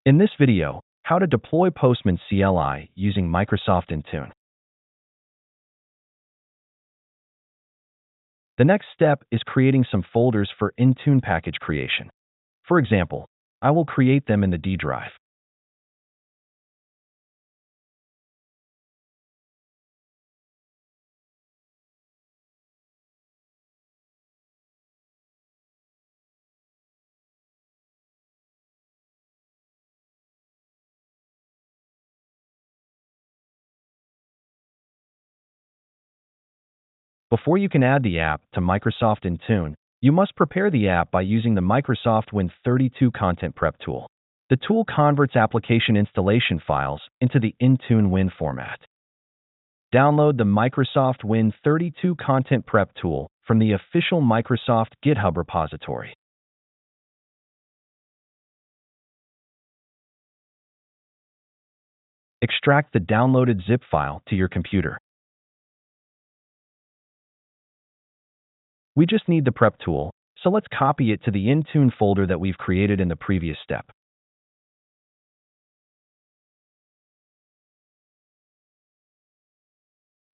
In this video, how to deploy Postman CLI using Microsoft Intune. The next step is creating some folders for Intune package creation. For example, I will create them in the D drive. Before you can add the app to Microsoft Intune, you must prepare the app by using the Microsoft Win32 Content Prep tool. The tool converts application installation files into the Intune Win format. Download the Microsoft Win32 Content Prep tool from the official Microsoft GitHub repository. Extract the downloaded zip file to your computer. We just need the prep tool, so let's copy it to the Intune folder that we've created in the previous step.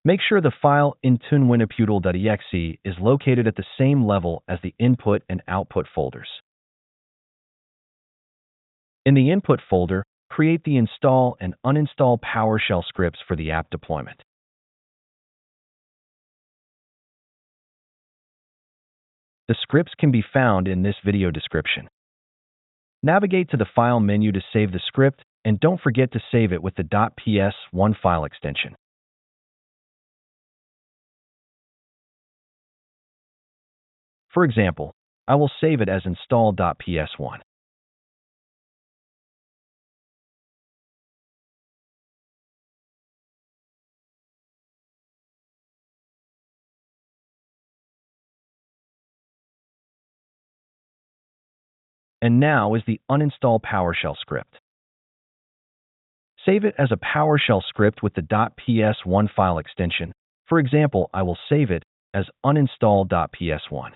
Make sure the file IntuneWiniputal.exe is located at the same level as the input and output folders. In the input folder, create the install and uninstall PowerShell scripts for the app deployment. The scripts can be found in this video description. Navigate to the File menu to save the script, and don't forget to save it with the .ps1 file extension. For example, I will save it as install.ps1. And now is the uninstall PowerShell script. Save it as a PowerShell script with the .ps1 file extension. For example, I will save it as uninstall.ps1.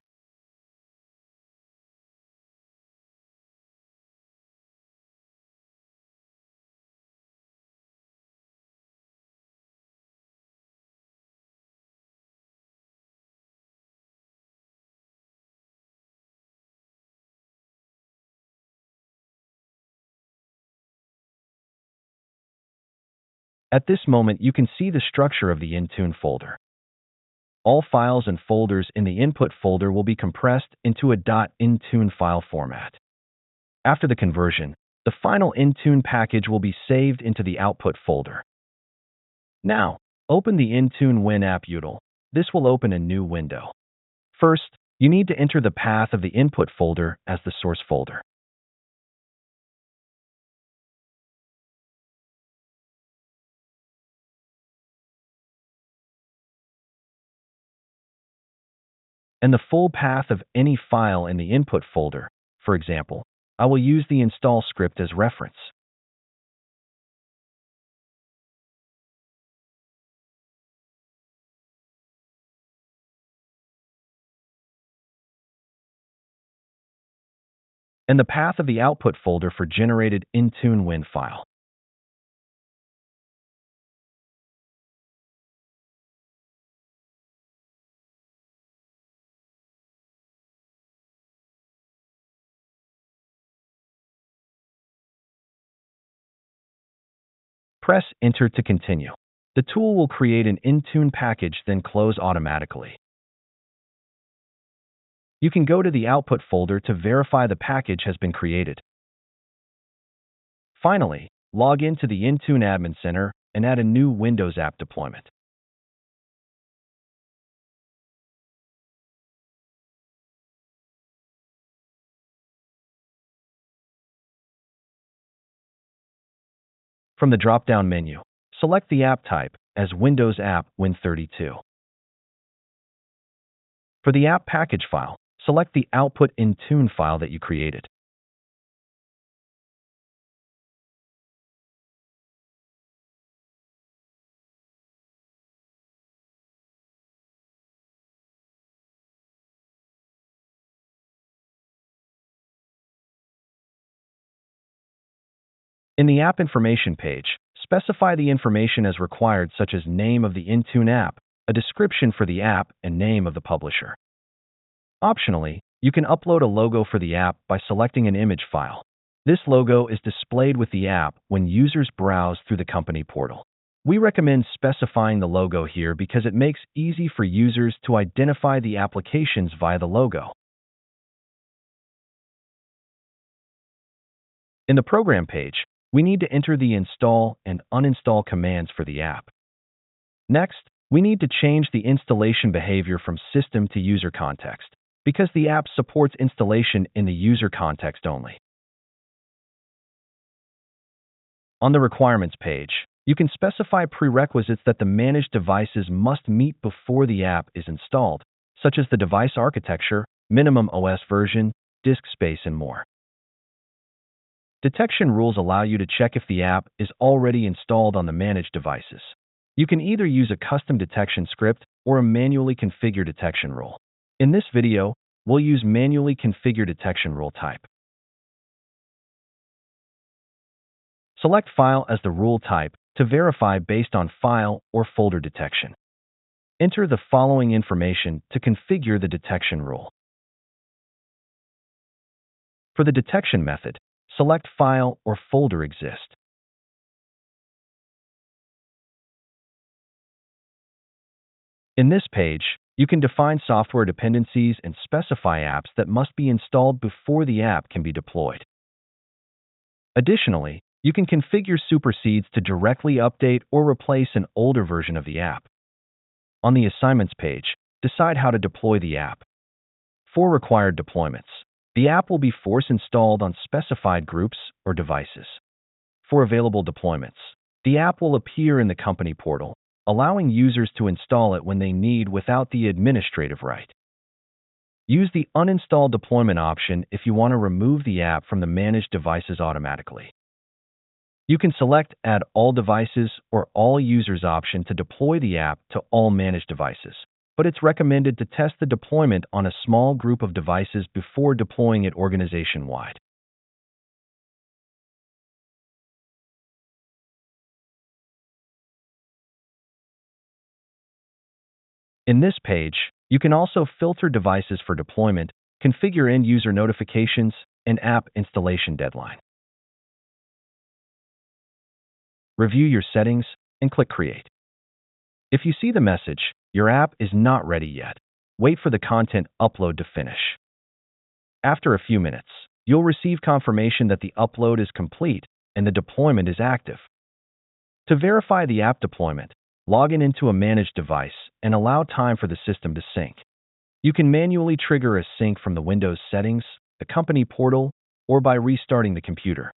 At this moment, you can see the structure of the Intune folder. All files and folders in the input folder will be compressed into a .intune file format. After the conversion, the final Intune package will be saved into the output folder. Now, open the Intune Win app util. This will open a new window. First, you need to enter the path of the input folder as the source folder. And the full path of any file in the input folder. For example, I will use the install script as reference. And the path of the output folder for generated Intune Win file. Press Enter to continue. The tool will create an Intune package, then close automatically. You can go to the output folder to verify the package has been created. Finally, log into the Intune Admin Center and add a new Windows app deployment. From the drop-down menu, select the app type as Windows App Win32. For the app package file, select the output Intune file that you created. In the app information page, specify the information as required, such as name of the Intune app, a description for the app, and name of the publisher. Optionally, you can upload a logo for the app by selecting an image file. This logo is displayed with the app when users browse through the company portal. We recommend specifying the logo here because it makes it easy for users to identify the applications via the logo. In the program page, we need to enter the install and uninstall commands for the app. Next, we need to change the installation behavior from system to user context, because the app supports installation in the user context only. On the requirements page, you can specify prerequisites that the managed devices must meet before the app is installed, such as the device architecture, minimum OS version, disk space, and more. Detection rules allow you to check if the app is already installed on the managed devices. You can either use a custom detection script or a manually configured detection rule. In this video, we'll use manually configured detection rule type. Select File as the rule type to verify based on file or folder detection. Enter the following information to configure the detection rule. For the detection method, select File or Folder Exist. In this page, you can define software dependencies and specify apps that must be installed before the app can be deployed. Additionally, you can configure supersedes to directly update or replace an older version of the app. On the Assignments page, decide how to deploy the app. For required deployments, the app will be force installed on specified groups or devices. For available deployments, the app will appear in the company portal, allowing users to install it when they need without the administrative right. Use the Uninstall Deployment option if you want to remove the app from the managed devices automatically. You can select Add All Devices or All Users option to deploy the app to all managed devices, but it's recommended to test the deployment on a small group of devices before deploying it organization-wide. In this page, you can also filter devices for deployment, configure end-user notifications, and app installation deadline. Review your settings and click Create. If you see the message, your app is not ready yet, wait for the content upload to finish. After a few minutes, you'll receive confirmation that the upload is complete and the deployment is active. To verify the app deployment, log in into a managed device and allow time for the system to sync. You can manually trigger a sync from the Windows settings, the company portal, or by restarting the computer.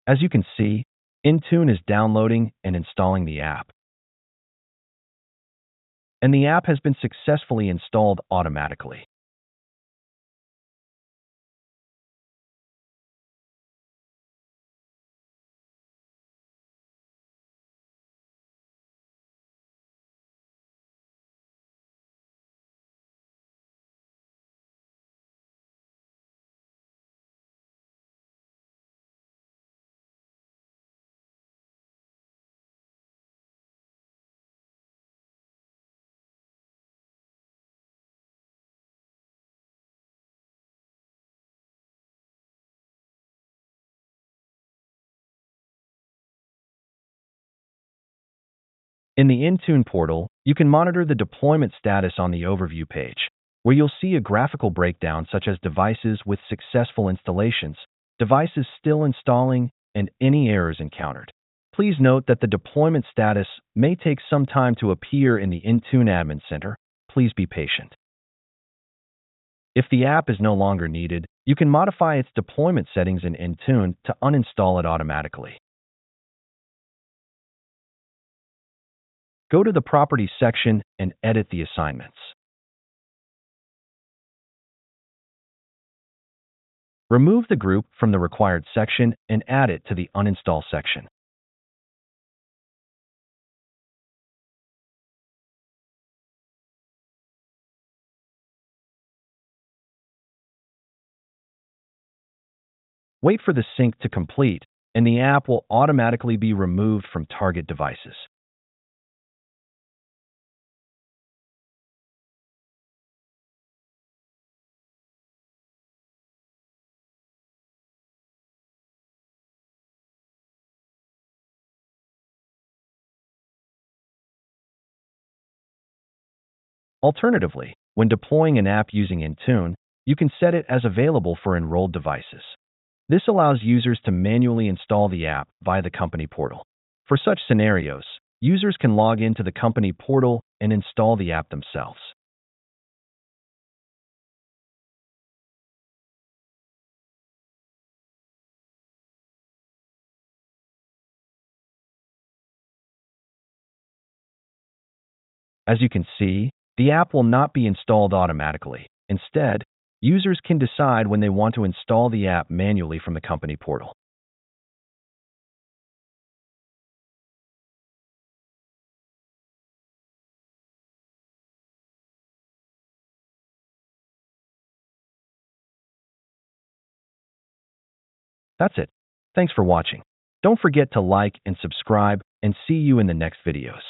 As you can see, Intune is downloading and installing the app. And the app has been successfully installed automatically. In the Intune portal, you can monitor the deployment status on the overview page, where you'll see a graphical breakdown such as devices with successful installations, devices still installing, and any errors encountered. Please note that the deployment status may take some time to appear in the Intune Admin Center. Please be patient. If the app is no longer needed, you can modify its deployment settings in Intune to uninstall it automatically. Go to the Properties section and edit the assignments. Remove the group from the required section and add it to the Uninstall section. Wait for the sync to complete, and the app will automatically be removed from target devices. Alternatively, when deploying an app using Intune, you can set it as available for enrolled devices. This allows users to manually install the app via the company portal. For such scenarios, users can log into the company portal and install the app themselves. As you can see, the app will not be installed automatically. Instead, users can decide when they want to install the app manually from the company portal. That's it. Thanks for watching. Don't forget to like and subscribe, and see you in the next videos.